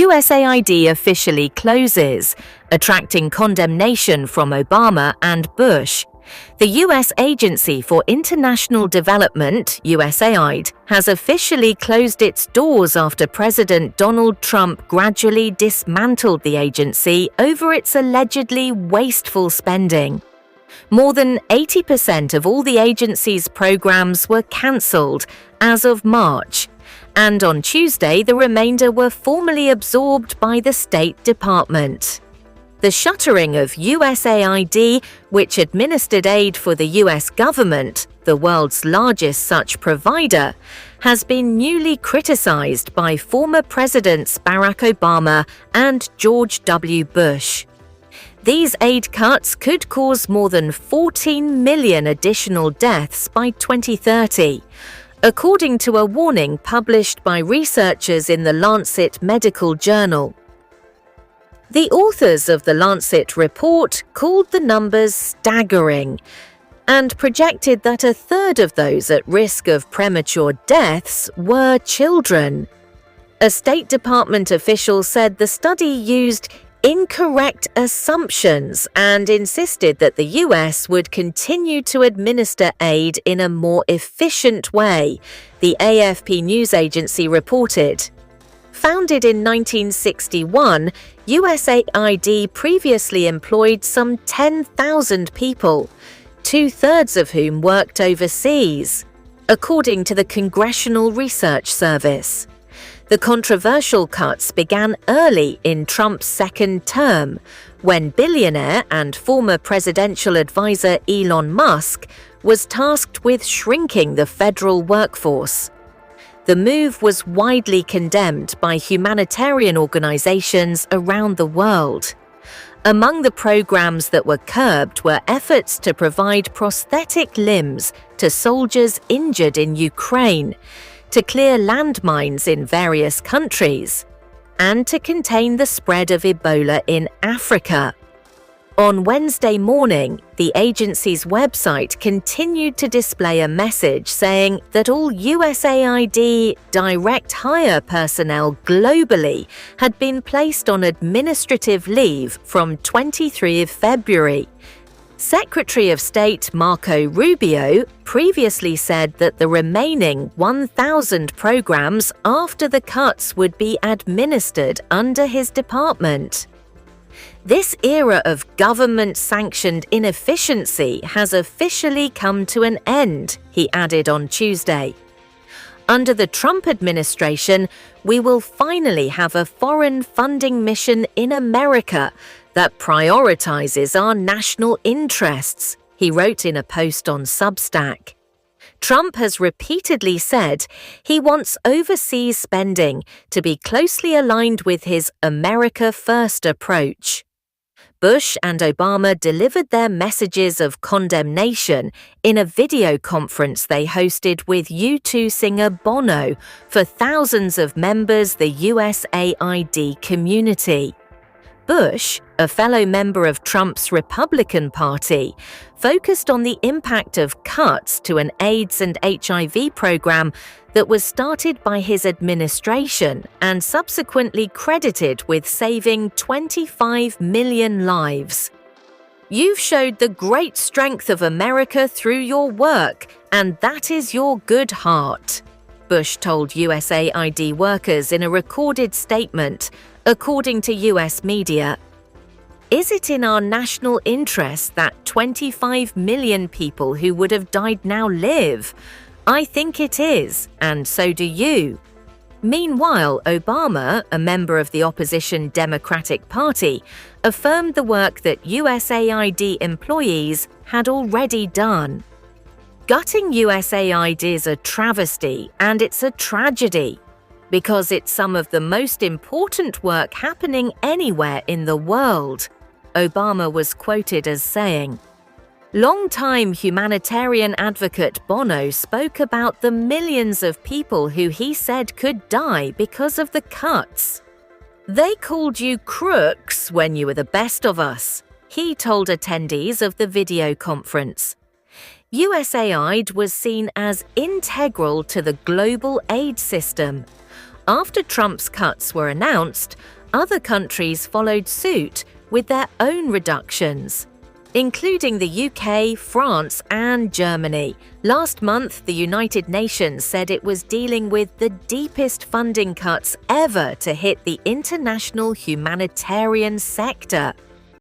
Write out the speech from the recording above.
USAID officially closes, attracting condemnation from Obama and Bush. The U.S. Agency for International Development, USAID, has officially closed its doors after President Donald Trump gradually dismantled the agency over its allegedly wasteful spending. More than 80% of all the agency's programs were cancelled as of March, and on Tuesday the remainder were formally absorbed by the State Department. The shuttering of USAID, which administered aid for the US government, the world's largest such provider, has been newly criticized by former Presidents Barack Obama and George W. Bush. These aid cuts could cause more than 14 million additional deaths by 2030, according to a warning published by researchers in the Lancet Medical Journal. The authors of the Lancet report called the numbers staggering and projected that a third of those at risk of premature deaths were children. A State Department official said the study used incorrect assumptions and insisted that the US would continue to administer aid in a more efficient way, the AFP news agency reported. Founded in 1961, USAID previously employed some 10,000 people, two-thirds of whom worked overseas, according to the Congressional Research Service. The controversial cuts began early in Trump's second term, when billionaire and former presidential advisor Elon Musk was tasked with shrinking the federal workforce. The move was widely condemned by humanitarian organizations around the world. Among the programs that were curbed were efforts to provide prosthetic limbs to soldiers injured in Ukraine, to clear landmines in various countries, and to contain the spread of Ebola in Africa. On Wednesday morning, the agency's website continued to display a message saying that all USAID direct hire personnel globally had been placed on administrative leave from 23 February. Secretary of State Marco Rubio previously said that the remaining 1,000 programs after the cuts would be administered under his department. This era of government-sanctioned inefficiency has officially come to an end, he added on Tuesday. Under the Trump administration, we will finally have a foreign funding mission in America that prioritizes our national interests, he wrote in a post on Substack. Trump has repeatedly said he wants overseas spending to be closely aligned with his America First approach. Bush and Obama delivered their messages of condemnation in a video conference they hosted with U2 singer Bono for thousands of members of the USAID community. Bush, a fellow member of Trump's Republican Party, focused on the impact of cuts to an AIDS and HIV program that was started by his administration and subsequently credited with saving 25 million lives. You've showed the great strength of America through your work, and that is your good heart, Bush told USAID workers in a recorded statement, according to US media. Is it in our national interest that 25 million people who would have died now live? I think it is, and so do you. Meanwhile, Obama, a member of the opposition Democratic Party, affirmed the work that USAID employees had already done. Gutting USAID is a travesty, and it's a tragedy, because it's some of the most important work happening anywhere in the world, Obama was quoted as saying. Longtime humanitarian advocate Bono spoke about the millions of people who he said could die because of the cuts. They called you crooks when you were the best of us, he told attendees of the video conference. USAID was seen as integral to the global aid system, After Trump's cuts were announced, other countries followed suit with their own reductions, including the UK, France, and Germany. Last month, the United Nations said it was dealing with the deepest funding cuts ever to hit the international humanitarian sector.